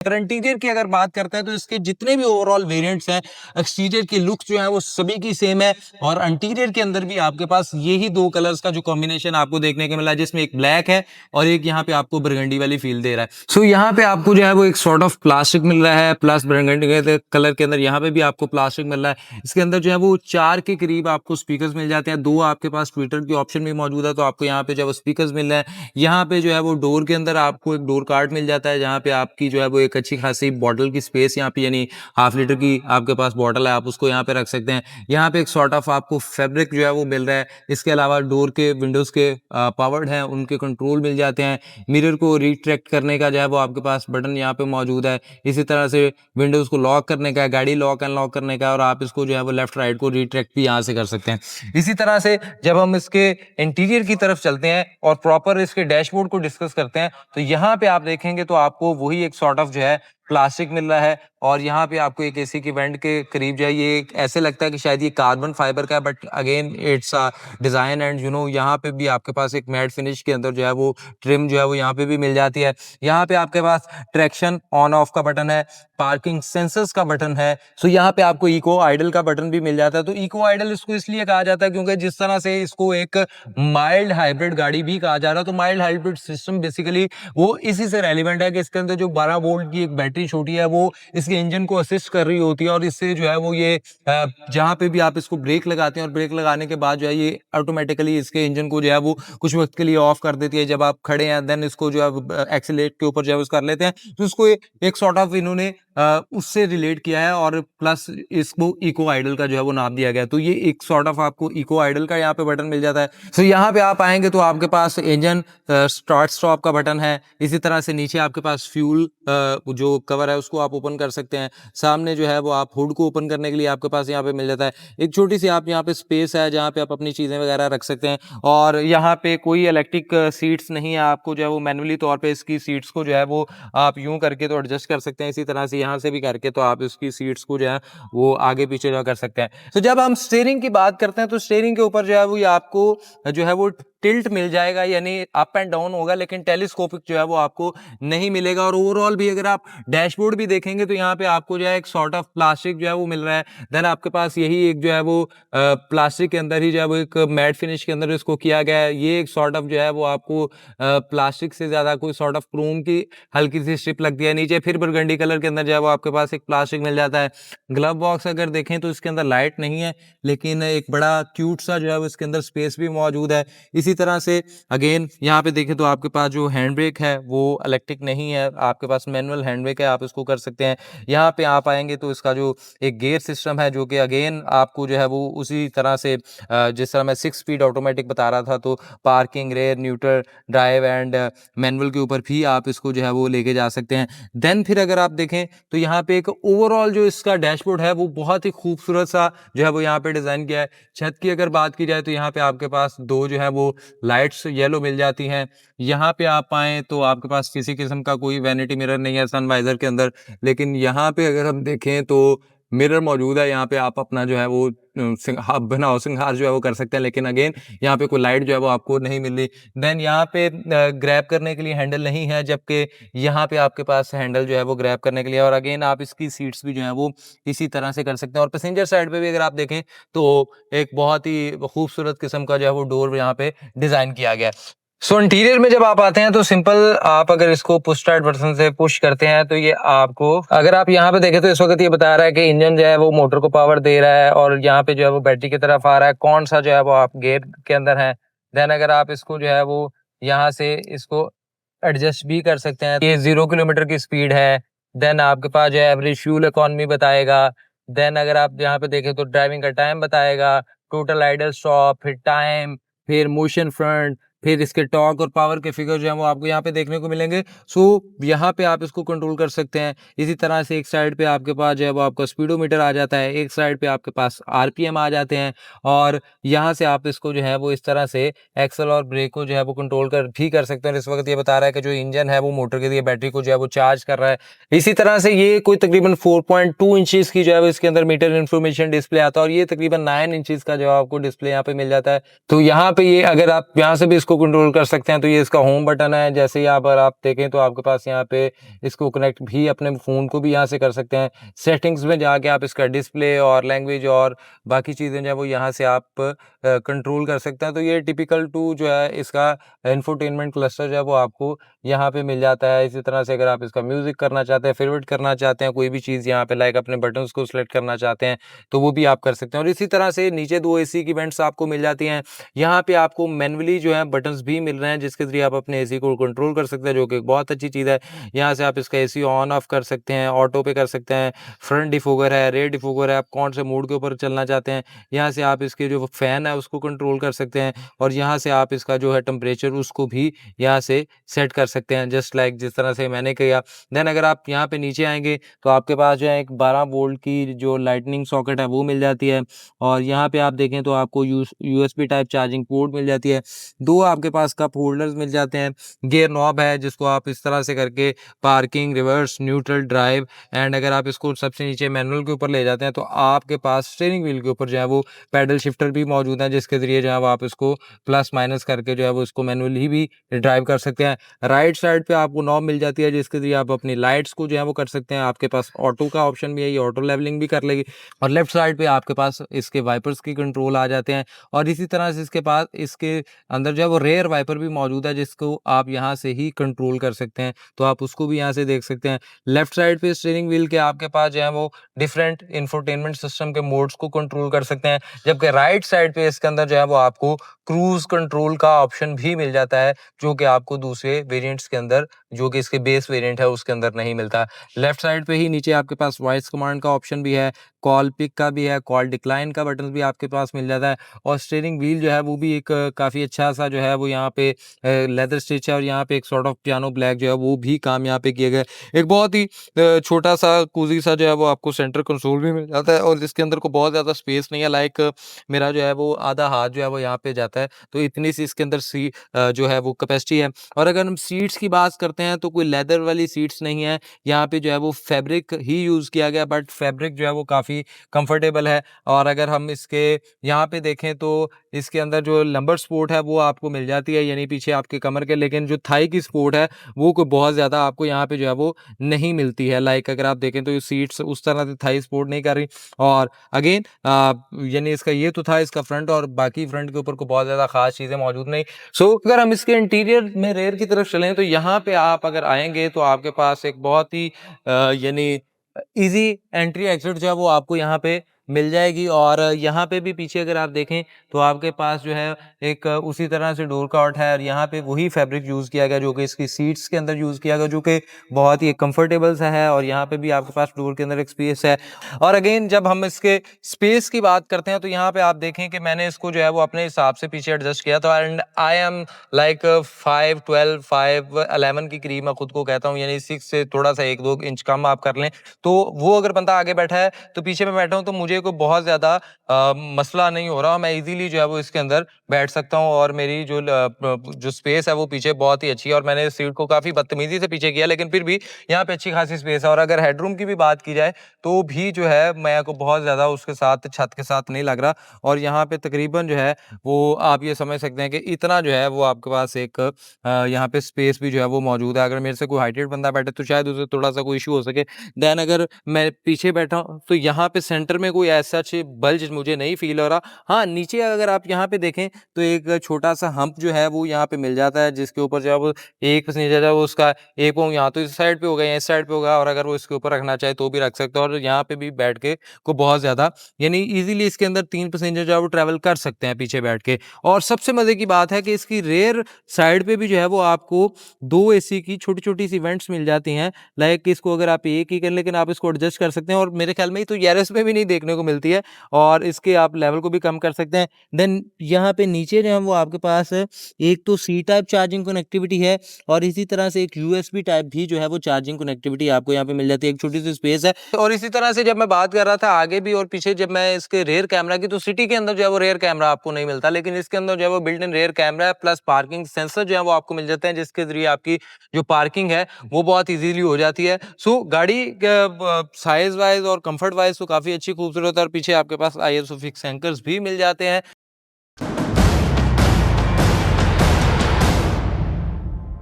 अगर इंटीरियर की अगर बात करते हैं तो इसके जितने भी ओवरऑल वेरिएंट्स हैं, एक्सटीरियर की लुक जो है वो सभी की सेम है और इंटीरियर के अंदर भी आपके पास यही दो कलर्स का जो कॉम्बिनेशन आपको देखने को मिला है, जिसमें एक ब्लैक है और एक यहाँ पे आपको बरगंडी वाली फील दे रहा है। सो यहाँ पे आपको जो है वो एक सॉर्ट ऑफ प्लास्टिक मिल रहा है, प्लस बरगंडी के कलर के अंदर यहाँ पे भी आपको प्लास्टिक मिल रहा है। इसके अंदर जो है वो 4 के करीब आपको स्पीकर्स मिल जाते हैं, 2 आपके पास ट्विटर की ऑप्शन भी मौजूद है, तो आपको यहाँ पे जो है वो स्पीकर्स मिल रहे हैं। यहाँ पे जो है वो डोर के अंदर आपको एक डोर कार्ड मिल जाता है, जहाँ पे आपकी जो है वो एक अच्छी खासी बॉटल की स्पेस यहाँ पे, यानी हाफ लीटर की आपके पास बॉटल है, आप उसको यहाँ पे रख सकते हैं। यहाँ पे एक सॉर्ट ऑफ आपको फैब्रिक जो है वो मिल रहा है। इसके अलावा डोर के विंडोज के पावर्ड हैं, उनके कंट्रोल मिल जाते हैं। मिरर को रिट्रैक्ट करने का जो है वो आपके पास बटन यहाँ पे मौजूद है। इसी तरह से विंडोज को लॉक करने का, गाड़ी लॉक अनलॉक करने का, और आप इसको जो है वो लेफ्ट राइट को रिट्रैक्ट भी यहाँ से कर सकते हैं। इसी तरह से जब हम इसके इंटीरियर की तरफ चलते हैं और प्रॉपर इसके डैशबोर्ड को डिस्कस करते हैं, तो यहाँ पे आप देखेंगे तो आपको वही एक सॉर्ट ऑफ जो है प्लास्टिक मिल रहा है और यहाँ पे आपको एक एसी की वेंट के करीब जो है ये ऐसे लगता है कि शायद ये कार्बन फाइबर का है, but again it's design and यहाँ पे भी आपके पास एक मैट फिनिश के अंदर जो है वो ट्रिम जो है वो यहाँ पे भी मिल जाती है। यहाँ पे आपके पास ट्रैक्शन ऑन ऑफ का बटन है, पार्किंग सेंसर्स का बटन है। सो यहाँ पे आपको इको आइडल का बटन भी मिल जाता है। तो इको आइडल इसको इसलिए कहा जाता है क्योंकि जिस तरह से इसको एक माइल्ड हाइब्रिड गाड़ी भी कहा जा रहा है, तो माइल्ड हाइब्रिड सिस्टम बेसिकली वो इसी से रेलिवेंट है कि इसके अंदर जो 12 वोल्ट की एक बैटरी छोटी है वो इसके इंजन को असिस्ट कर रही होती है और इससे जो है वो ये जहां पे भी आप इसको ब्रेक लगाते हैं और ब्रेक लगाने के बाद जो है ये ऑटोमेटिकली इसके इंजन को जो है वो कुछ वक्त के लिए ऑफ कर देती है। जब आप खड़े हैं देन इसको जो है एक्सीलेट के ऊपर जो है कर लेते हैं, तो इसको एक सॉर्ट ऑफ इन्होंने उससे रिलेट किया है और प्लस इसको इको आइडल का जो है वो नाम दिया गया। तो ये एक सॉर्ट ऑफ आपको इको आइडल का यहाँ पे बटन मिल जाता है। तो यहाँ पे आप आएंगे तो आपके पास इंजन स्टार्ट स्टॉप का बटन है। इसी तरह से नीचे आपके पास फ्यूल जो कवर है उसको आप ओपन कर सकते हैं। सामने जो है वो आप हुड को ओपन करने के लिए आपके पास यहाँ पे मिल जाता है एक छोटी सी आप यहाँ पे स्पेस है जहाँ पे आप अपनी चीजें वगैरह रख सकते हैं। और यहाँ पे कोई इलेक्ट्रिक सीट्स नहीं है, आपको जो है वो मैनुअली तौर पे इसकी सीट्स को जो है वो आप यूं करके तो एडजस्ट कर सकते हैं। इसी तरह से यहाँ से भी करके तो आप इसकी सीट्स को जो है वो आगे पीछे जो कर सकते हैं। तो जब हम स्टीयरिंग की बात करते हैं तो स्टीयरिंग के ऊपर जो है वो ये आपको जो है वो टिल्ट मिल जाएगा, यानी अप एंड डाउन होगा, लेकिन टेलीस्कोपिक जो है वो आपको नहीं मिलेगा। और ओवरऑल भी अगर आप डैशबोर्ड भी देखेंगे तो यहाँ पे आपको जो है एक सॉर्ट ऑफ प्लास्टिक जो है वो मिल रहा है। देन आपके पास यही एक जो है वो प्लास्टिक के अंदर ही जो है वो एक मैट फिनिश के अंदर इसको किया गया है। ये एक सॉर्ट ऑफ जो है वो आपको प्लास्टिक से ज्यादा कोई सॉर्ट ऑफ क्रोम की हल्की सी स्ट्रिप लगती है नीचे, फिर बरगंडी कलर के अंदर जो है वो आपके पास एक प्लास्टिक मिल जाता है। ग्लव बॉक्स अगर देखें तो इसके अंदर लाइट नहीं है, लेकिन एक बड़ा क्यूट सा जो है वो इसके अंदर स्पेस भी मौजूद है। इसी तरह से अगेन यहाँ पे देखें तो आपके पास जो हैंड ब्रेक है वो इलेक्ट्रिक नहीं है, आपके पास मैनुअल हैंड ब्रेक है, आप इसको कर सकते हैं। यहाँ पे आप आएंगे तो इसका जो एक गियर सिस्टम है जो कि अगेन आपको जो है वो उसी तरह से जिस तरह मैं 6 स्पीड ऑटोमेटिक बता रहा था, तो parking, rear, neutral, drive and manual के ऊपर भी आप इसको जो है वो लेके जा सकते हैं। देन फिर अगर आप देखें तो यहाँ पे एक ओवरऑल जो इसका डैशबोर्ड है वो बहुत ही खूबसूरत सा जो है वो यहाँ पे डिजाइन किया है। छत की अगर बात की जाए तो यहाँ पे आपके पास दो जो है वो लाइट्स येलो मिल जाती हैं। यहाँ पे आप आए तो आपके पास किसी किस्म का कोई वैनिटी मिरर नहीं है सनवाइजर के अंदर, लेकिन यहाँ पे अगर हम देखें तो मिरर मौजूद है। यहाँ पे आप अपना जो है वो बनाओ सिंगार जो है वो कर सकते हैं, लेकिन अगेन यहाँ पे कोई लाइट जो है वो आपको नहीं मिल रही। देन यहाँ पे ग्रैब करने के लिए हैंडल नहीं है, जबकि यहाँ पे आपके पास हैंडल जो है वो ग्रैब करने के लिए, और अगेन आप इसकी सीट्स भी जो है वो इसी तरह से कर सकते हैं। और पैसेंजर साइड पे भी अगर आप देखें तो एक बहुत ही खूबसूरत किस्म का जो है वो डोर यहाँ पे डिजाइन किया गया है। सो इंटीरियर में जब आप आते हैं तो सिंपल आप अगर इसको पुश स्टार्ट बटन से पुश करते हैं तो ये आपको, अगर आप यहाँ पे देखें तो इस वक्त ये बता रहा है कि इंजन जो है वो मोटर को पावर दे रहा है और यहाँ पे जो है वो बैटरी की तरफ आ रहा है, कौन सा जो है वो आप गियर के अंदर है। देन अगर आप इसको जो है वो यहाँ से इसको एडजस्ट भी कर सकते हैं। ये 0 किलोमीटर की स्पीड है। देन आपके पास जो है एवरेज फ्यूल इकोनॉमी बताएगा। देन अगर आप यहाँ पे देखें तो ड्राइविंग का टाइम बताएगा, टोटल आइडल स्टॉप, फिर टाइम, फिर मोशन फ्रंट, फिर इसके टॉर्क और पावर के फिगर जो है वो आपको यहाँ पे देखने को मिलेंगे। सो यहाँ पे आप इसको कंट्रोल कर सकते हैं। इसी तरह से एक साइड पे आपके पास जो है वो आपका स्पीडोमीटर आ जाता है, एक साइड पे आपके पास आरपीएम आ जाते हैं, और यहाँ से आप इसको जो है वो इस तरह से एक्सल और ब्रेक को जो है वो कंट्रोल कर सकते हैं। इस वक्त ये बता रहा है कि जो इंजन है वो मोटर के लिए बैटरी को जो है वो चार्ज कर रहा है। इसी तरह से ये कोई तकरीबन 4.2 इंचेस की जो है वो इसके अंदर मीटर इन्फॉर्मेशन डिस्प्ले आता है, और ये तकरीबन 9 इंचेस का जो है आपको डिस्प्ले यहाँ पे मिल जाता है। तो यहाँ पे ये अगर आप यहाँ से भी इसको कंट्रोल कर सकते हैं। तो ये इसका होम बटन है, जैसे ही अगर आप देखें तो आपके पास यहाँ पे इसको कनेक्ट भी अपने फ़ोन को भी यहाँ से कर सकते हैं। सेटिंग्स में जाके आप इसका डिस्प्ले और लैंग्वेज और बाकी चीज़ें जो है वो यहाँ से आप कंट्रोल कर सकते हैं। तो ये टिपिकल टू जो है इसका इंफोटेनमेंट क्लस्टर जो है वो आपको यहाँ पे मिल जाता है। इसी तरह से अगर आप इसका म्यूज़िक करना चाहते हैं, फेवरेट करना चाहते हैं, कोई भी चीज़ यहाँ पे लाइक अपने बटन्स को सिलेक्ट करना चाहते हैं, तो वो भी आप कर सकते हैं। और इसी तरह से नीचे 2 एसी की वेंट्स आपको मिल जाती हैं। यहाँ पे आपको मैनुअली जो है बटन्स भी मिल रहे हैं, जिसके ज़रिए आप अपने एसी को कंट्रोल कर सकते हैं, जो कि एक बहुत अच्छी चीज़ है। यहाँ से आप इसका एसी ऑन ऑफ कर सकते हैं, ऑटो पे कर सकते हैं, फ्रंट डिफॉगर है, रेयर डिफॉगर है, आप कौन से मोड के ऊपर चलना चाहते हैं। यहाँ से आप इसके जो फैन है उसको कंट्रोल कर सकते हैं, और यहाँ से आप इसका जो है टेम्परेचर उसको भी यहाँ से सेट कर सकते हैं, जस्ट लाइक जिस तरह से मैंने किया। देन अगर आप यहाँ पे नीचे आएँगे तो आपके पास जो है एक 12 वोल्ट की जो लाइटनिंग सॉकेट है वो मिल जाती है, और यहाँ पे आप देखें तो आपको यूएसबी टाइप चार्जिंग पोर्ट मिल जाती है। 2 आपके पास कप होल्डर्स मिल जाते हैं। गियर नॉब है जिसको आप इस तरह से करके parking, reverse, neutral, drive, and अगर आप इसको सबसे नीचे मैनुअल के ऊपर ले जाते हैं तो आपके पास स्टीयरिंग व्हील के ऊपर जो है वो पैडल शिफ्टर भी मौजूद है, जिसके ज़रिए जो है वो आप इसको प्लस माइनस करके जो है वो इसको मैनुअली भी ड्राइव कर सकते हैं। राइट साइड पे आपको नॉब मिल जाती है, जिसके ज़रिए आप अपनी लाइट्स को जो है वो कर सकते हैं। आपके पास ऑटो का ऑप्शन भी है, ये ऑटो लेवलिंग भी कर लेगी, और लेफ्ट साइड पे आपके पास इसके वाइपर्स की कंट्रोल आ जाते हैं। और इसी तरह से इसके पास इसके अंदर जो है वो रेयर वाइपर भी मौजूद है, जिसको आप यहाँ से ही कंट्रोल कर सकते हैं, तो आप उसको भी यहाँ से देख सकते हैं। लेफ्ट साइड पे स्टीयरिंग व्हील के आपके पास जो है वो डिफरेंट इंफोटेनमेंट सिस्टम के मोड्स को कंट्रोल कर सकते हैं, जबकि राइट साइड पे इसके अंदर जो है वो आपको क्रूज कंट्रोल का ऑप्शन भी मिल जाता है, जो कि आपको दूसरे वेरिएंट्स के अंदर, जो कि इसके बेस वेरिएंट है उसके अंदर नहीं मिलता। लेफ्ट साइड पे ही नीचे आपके पास वॉइस कमांड का ऑप्शन भी है, कॉल पिक का भी है, कॉल डिक्लाइन का बटन भी आपके पास मिल जाता है, और स्टीयरिंग व्हील जो है वो भी एक काफ़ी अच्छा सा जो है वो यहाँ पे लेदर स्टिच है, और यहाँ पे एक सॉर्ट ऑफ पियानो ब्लैक जो है वो भी काम यहाँ पे किए गए। एक बहुत ही छोटा सा कूजी सा जो है वो आपको सेंटर कंसोल भी मिल जाता है, और जिसके अंदर को बहुत ज़्यादा स्पेस नहीं है, लाइक मेरा जो है वो आधा हाथ जो है वो यहाँ पे जाता है, तो इतनी सी इसके अंदर जो है वो कैपेसिटी है। और अगर हम सीट्स की बात करते हैं तो कोई लेदर वाली सीट्स नहीं है, यहाँ पे जो है वो फैब्रिक ही यूज़ किया गया, बट फैब्रिक जो है वो काफ़ी कंफर्टेबल है। और अगर हम इसके यहाँ पे देखें तो इसके अंदर जो लंबर सपोर्ट है वो आपको मिल जाती है, यानी पीछे आपके कमर के, लेकिन जो थाई की सपोर्ट है वो कोई बहुत ज़्यादा आपको यहाँ पे जो है वो नहीं मिलती है। लाइक अगर आप देखें तो ये सीट्स उस तरह से थाई सपोर्ट नहीं कर रही, और अगेन यानी इसका ये तो था इसका फ्रंट, और बाकी फ्रंट के ऊपर को बहुत ज़्यादा खास चीज़ें मौजूद नहीं। सो अगर हम इसके इंटीरियर में रेयर की तरफ चलें तो यहाँ पे आप अगर आएंगे तो आपके पास एक बहुत ही यानी इजी एंट्री एग्जिट जो है वो आपको यहाँ पे मिल जाएगी, और यहाँ पे भी पीछे अगर आप देखें तो आपके पास जो है एक उसी तरह से डोर कॉट है, और यहाँ पे वही फैब्रिक यूज़ किया गया जो कि इसकी सीट्स के अंदर यूज़ किया गया, जो कि बहुत ही कंफर्टेबल सा है, और यहाँ पे भी आपके पास डोर के अंदर एक स्पेस है। और अगेन जब हम इसके स्पेस की बात करते हैं तो यहाँ पे आप देखें कि मैंने इसको जो है वो अपने हिसाब से पीछे एडजस्ट किया था, एंड आई एम लाइक 5'12", 5'11" की करीब मैं खुद को कहता हूँ, यानी 6 से थोड़ा सा 1-2 इंच कम आप कर लें, तो वो अगर बंदा आगे बैठा है तो पीछे मैं बैठा हूँ तो मुझे कोई बहुत ज़्यादा मसला नहीं हो रहा, मैं इजीली जो है वो इसके अंदर बैठ सकता हूँ, और मेरी जो स्पेस है वो पीछे बहुत ही अच्छी है, और मैंने सीट को काफ़ी बदतमीजी से पीछे किया, लेकिन फिर भी यहाँ पे अच्छी खासी स्पेस है। और अगर हेडरूम की भी बात की जाए तो भी जो है मैं को बहुत ज़्यादा उसके साथ छत के साथ नहीं लग रहा, और यहाँ पे तकरीबन जो है वो आप ये समझ सकते हैं कि इतना जो है वो आपके पास एक यहाँ पे स्पेस भी जो है वो मौजूद है। अगर मेरे से कोई हाइटेड बंदा बैठे तो शायद उसे थोड़ा सा कोई इशू हो सके। देन अगर मैं पीछे बैठा हूँ तो यहाँ पे सेंटर में कोई ऐसा बल्ज मुझे नहीं फील हो रहा। हाँ, नीचे अगर आप यहाँ पे देखें तो एक छोटा सा हम्प जो है वो यहाँ पे मिल जाता है, जिसके ऊपर जो है वो एक पैसेंजर है वो उसका एक पाँव यहाँ तो इस साइड पे होगा या इस साइड पे होगा, और अगर वो इसके ऊपर रखना चाहे तो भी रख सकते हो, और यहाँ पे भी बैठ के को बहुत ज़्यादा यानी इजीली इसके अंदर 3 पैसेंजर जो है वो ट्रैवल कर सकते हैं पीछे बैठ के। और सबसे मज़े की बात है कि इसकी रेयर साइड पे भी जो है वो आपको 2 एसी की छोटी-छोटी सी वेंट्स मिल जाती हैं। लाइक इसको अगर आप एक ही करें, लेकिन आप इसको एडजस्ट कर सकते हैं, और मेरे ख्याल में तो यारिस में भी नहीं देखने को मिलती है, और इसके आप लेवल को भी कम कर सकते हैं। देन यहाँ पे नीचे जो है वो आपके पास एक तो सी टाइप चार्जिंग कनेक्टिविटी है, और इसी तरह से एक यूएसबी टाइप भी जो है वो चार्जिंग कनेक्टिविटी आपको यहाँ पे मिल जाती है। एक छोटी सी स्पेस है। और इसी तरह से जब मैं बात कर रहा था आगे भी और पीछे, जब मैं इसके रेयर कैमरा की, तो सिटी के अंदर जो है वो रेयर कैमरा आपको नहीं मिलता, लेकिन इसके अंदर जो है वो बिल्ट इन रेयर कैमरा है, प्लस पार्किंग सेंसर जो है वो आपको मिल जाते हैं, जिसके जरिए आपकी जो पार्किंग है वो बहुत इजीली हो जाती है। सो गाड़ी साइज वाइज और कंफर्ट वाइज तो काफी अच्छी खूबसूरत है, और पीछे आपके पास आईएसओ फिक्स एंकर्स भी मिल जाते हैं।